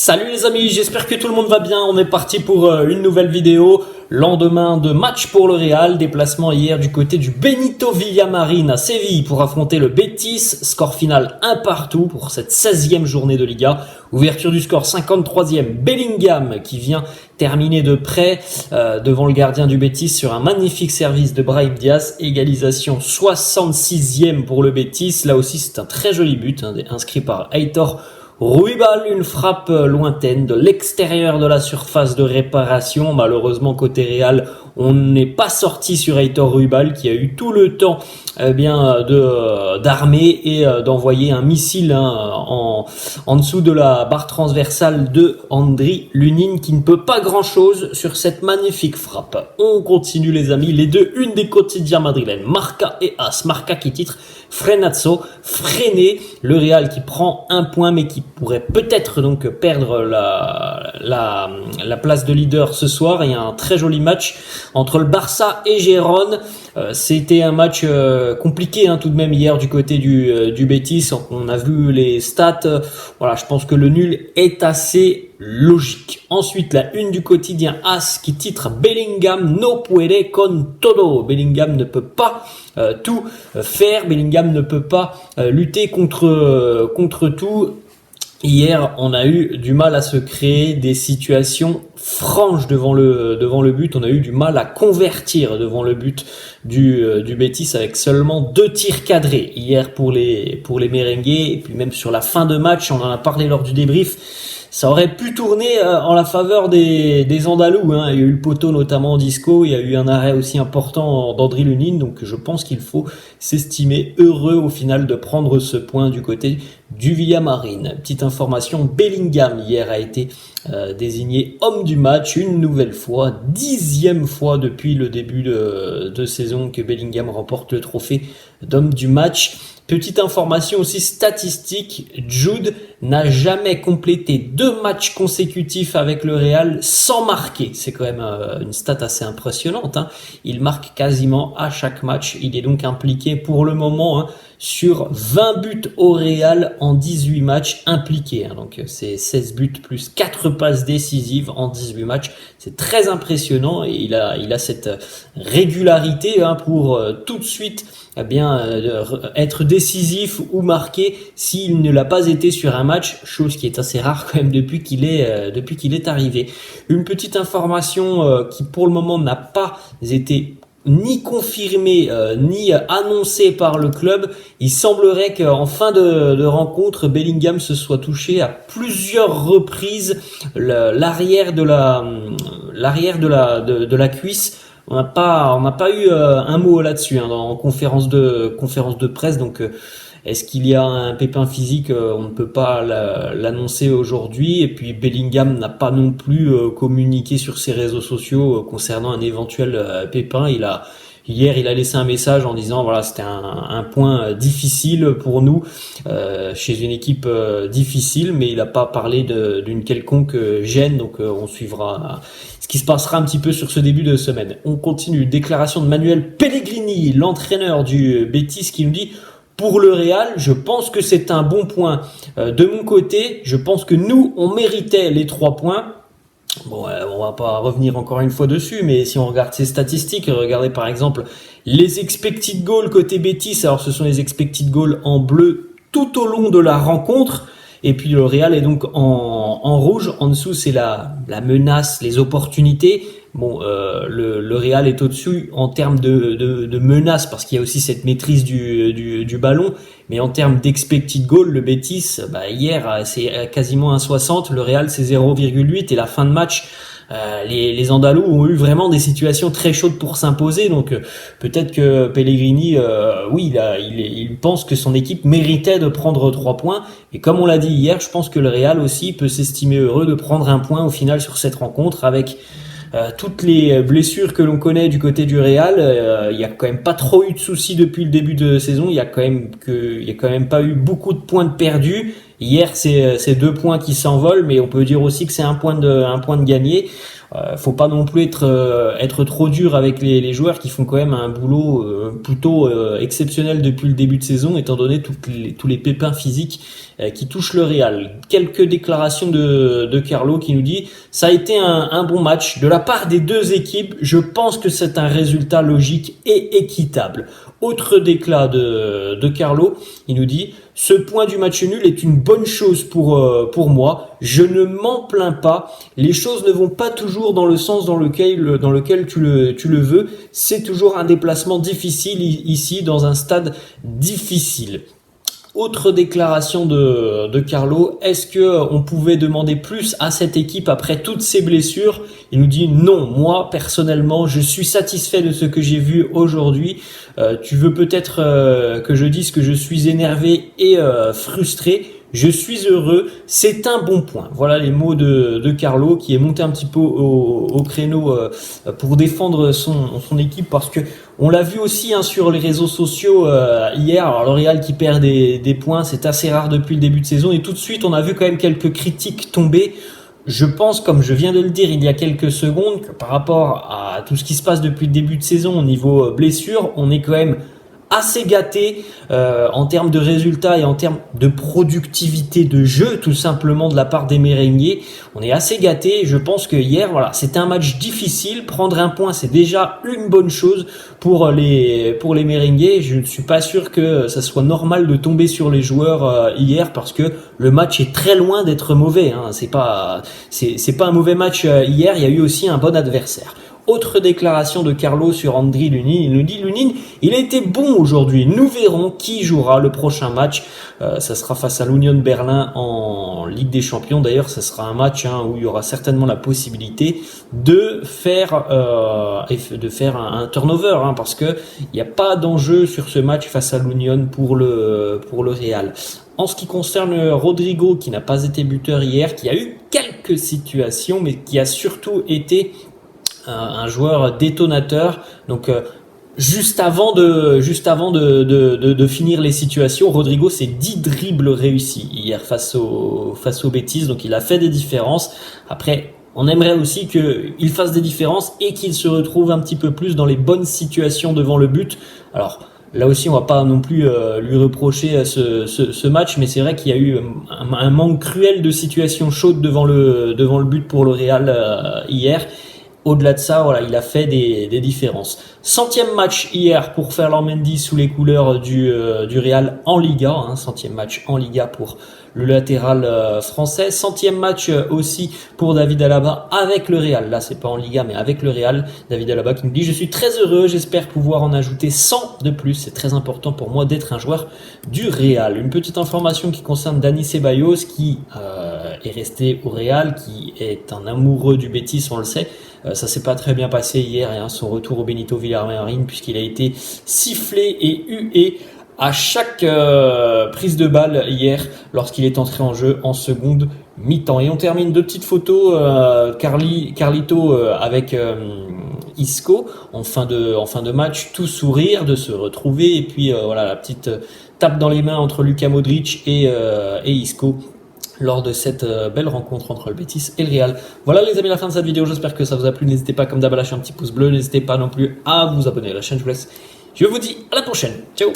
Salut les amis, j'espère que tout le monde va bien. On est parti pour une nouvelle vidéo. Lendemain de match pour le Real, déplacement hier du côté du Benito Villamarín à Séville pour affronter le Betis. Score final 1-1 pour cette 16e journée de Liga. Ouverture du score 53e, Bellingham qui vient terminer de près devant le gardien du Betis sur un magnifique service de Brahim Diaz. Égalisation 66e pour le Betis. Là aussi c'est un très joli but inscrit par Aitor Ruibal, une frappe lointaine de l'extérieur de la surface de réparation. Malheureusement, côté Real, on n'est pas sorti sur Aitor Ruibal qui a eu tout le temps d'armer et d'envoyer un missile en dessous de la barre transversale de Andriy Lunin qui ne peut pas grand-chose sur cette magnifique frappe. On continue les amis, les deux, une des quotidiens madrilènes, Marca et AS. Marca qui titre Frenazo, freiné, le Real qui prend un point mais qui pourrait peut-être donc perdre la place de leader ce soir. Il y a un très joli match entre le Barça et Gérone. C'était un match compliqué tout de même hier du côté du Betis. On a vu les stats. Voilà, je pense que le nul est assez logique. Ensuite, la une du quotidien AS qui titre Bellingham no puede con todo. Bellingham ne peut pas tout faire. Bellingham ne peut pas lutter contre tout. Hier, on a eu du mal à se créer des situations franches devant le but. On a eu du mal à convertir devant le but du Betis avec seulement 2 tirs cadrés hier pour les merengues. Et puis même sur la fin de match, on en a parlé lors du débrief, ça aurait pu tourner en la faveur des Andalous. Il y a eu le poteau notamment en disco, il y a eu un arrêt aussi important d'Andriy Lunin. Donc je pense qu'il faut s'estimer heureux au final de prendre ce point du côté du Villamarín. Petite information, Bellingham hier a été désigné homme du match une nouvelle fois, 10e fois depuis le début de saison que Bellingham remporte le trophée d'homme du match. Petite information aussi statistique, Jude n'a jamais complété 2 matchs consécutifs avec le Real sans marquer. C'est quand même une stat assez impressionnante. Il marque quasiment à chaque match. Il est donc impliqué pour le moment sur 20 buts au Real en 18 matchs impliqués. Donc c'est 16 buts plus 4 passes décisives en 18 matchs. C'est très impressionnant et il a cette régularité pour tout de suite être décisif ou marquer s'il ne l'a pas été sur un match, chose qui est assez rare quand même depuis qu'il est arrivé. Une petite information qui pour le moment n'a pas été ni confirmé ni annoncé par le club. Il semblerait qu'en fin de rencontre, Bellingham se soit touché à plusieurs reprises l'arrière de la cuisse. On n'a pas eu un mot là-dessus en conférence de presse. Donc est-ce qu'il y a un pépin physique? On ne peut pas l'annoncer aujourd'hui. Et puis Bellingham n'a pas non plus communiqué sur ses réseaux sociaux concernant un éventuel pépin. Hier, il a laissé un message en disant voilà, c'était un point difficile pour nous chez une équipe difficile, mais il n'a pas parlé d'une quelconque gêne. Donc on suivra ce qui se passera un petit peu sur ce début de semaine. On continue. Déclaration de Manuel Pellegrini, l'entraîneur du Betis, qui nous dit: pour le Real, je pense que c'est un bon point. De mon côté, je pense que nous, on méritait les 3 points. Bon, on va pas revenir encore une fois dessus, mais si on regarde ces statistiques, regardez par exemple les expected goals côté Betis. Alors ce sont les expected goals en bleu tout au long de la rencontre. Et puis le Real est donc en rouge. En dessous, c'est la menace, les opportunités. Bon, le Real est au-dessus en termes de menace parce qu'il y a aussi cette maîtrise du ballon. Mais en termes d'expected goal, le Betis, hier, c'est quasiment 1,60. Le Real, c'est 0,8. Et la fin de match, les Andalous ont eu vraiment des situations très chaudes pour s'imposer. Donc peut-être que Pellegrini, il pense que son équipe méritait de prendre 3 points. Et comme on l'a dit hier, je pense que le Real aussi peut s'estimer heureux de prendre un point au final sur cette rencontre avec toutes les blessures que l'on connaît du côté du Real. Il y a quand même pas trop eu de soucis depuis le début de saison. Il y a quand même pas eu beaucoup de points de perdus. Hier, c'est 2 points qui s'envolent, mais on peut dire aussi que c'est un point de gagné. Faut pas non plus être trop dur avec les joueurs qui font quand même un boulot plutôt exceptionnel depuis le début de saison, étant donné tous les pépins physiques qui touchent le Real. Quelques déclarations de Carlo qui nous dit: ça a été un bon match de la part des deux équipes. Je pense que c'est un résultat logique et équitable. Autre déclat de Carlo, il nous dit: ce point du match nul est une bonne chose pour moi. Je ne m'en plains pas. Les choses ne vont pas toujours dans le sens dans lequel tu le veux. C'est toujours un déplacement difficile ici, dans un stade difficile. Autre déclaration de Carlo: est-ce que on pouvait demander plus à cette équipe après toutes ces blessures? Il nous dit: non, moi personnellement je suis satisfait de ce que j'ai vu aujourd'hui. Tu veux peut-être que je dise que je suis énervé et frustré. Je suis heureux, c'est un bon point. Voilà les mots de Carlo, qui est monté un petit peu au créneau pour défendre son équipe, parce que on l'a vu aussi sur les réseaux sociaux hier. Alors le Real qui perd des points, c'est assez rare depuis le début de saison, et tout de suite on a vu quand même quelques critiques tomber. Je pense, comme je viens de le dire il y a quelques secondes, que par rapport à tout ce qui se passe depuis le début de saison au niveau blessure, on est quand même assez gâté en termes de résultats et en termes de productivité de jeu, tout simplement, de la part des merengues. On est assez gâté. Je pense que hier, voilà, c'était un match difficile. Prendre un point, c'est déjà une bonne chose pour les merengues. Je ne suis pas sûr que ça soit normal de tomber sur les joueurs hier, parce que le match est très loin d'être mauvais. C'est pas un mauvais match hier. Il y a eu aussi un bon adversaire. Autre déclaration de Carlo sur André Lunin. Il nous dit: Lunin, il a été bon aujourd'hui. Nous verrons qui jouera le prochain match. Ça sera face à l'Union Berlin en Ligue des Champions. D'ailleurs, ça sera un match où il y aura certainement la possibilité de faire un turnover, parce que il n'y a pas d'enjeu sur ce match face à l'Union pour le Real. En ce qui concerne Rodrigo, qui n'a pas été buteur hier, qui a eu quelques situations, mais qui a surtout été un joueur détonateur. Donc juste avant de finir les situations, Rodrigo, c'est 10 dribbles réussis hier face au Betis. Donc il a fait des différences. Après, on aimerait aussi qu'il fasse des différences et qu'il se retrouve un petit peu plus dans les bonnes situations devant le but. Alors là aussi, on va pas non plus lui reprocher ce match, mais c'est vrai qu'il y a eu un manque cruel de situations chaudes devant le but pour le Real hier. Au-delà de ça, voilà, il a fait des différences. 100e match hier pour Ferland Mendy sous les couleurs du Real en Liga. 100e match en Liga pour le latéral français. 100e match aussi pour David Alaba avec le Real. Là, c'est pas en Liga, mais avec le Real. David Alaba qui nous dit: je suis très heureux, j'espère pouvoir en ajouter 100 de plus. C'est très important pour moi d'être un joueur du Real. Une petite information qui concerne Dani Ceballos, qui est resté au Real, qui est un amoureux du Betis, on le sait. Ça s'est pas très bien passé hier, son retour au Benito Villamarín, puisqu'il a été sifflé et hué à chaque prise de balle hier lorsqu'il est entré en jeu en seconde mi-temps. Et on termine deux petites photos, Carlito avec Isco en fin de match, tout sourire de se retrouver, et puis voilà la petite tape dans les mains entre Luka Modric et Isco lors de cette belle rencontre entre le Betis et le Real. Voilà les amis, la fin de cette vidéo, j'espère que ça vous a plu. N'hésitez pas comme d'hab à lâcher un petit pouce bleu, n'hésitez pas non plus à vous abonner à la chaîne, je vous laisse. Je vous dis à la prochaine, ciao.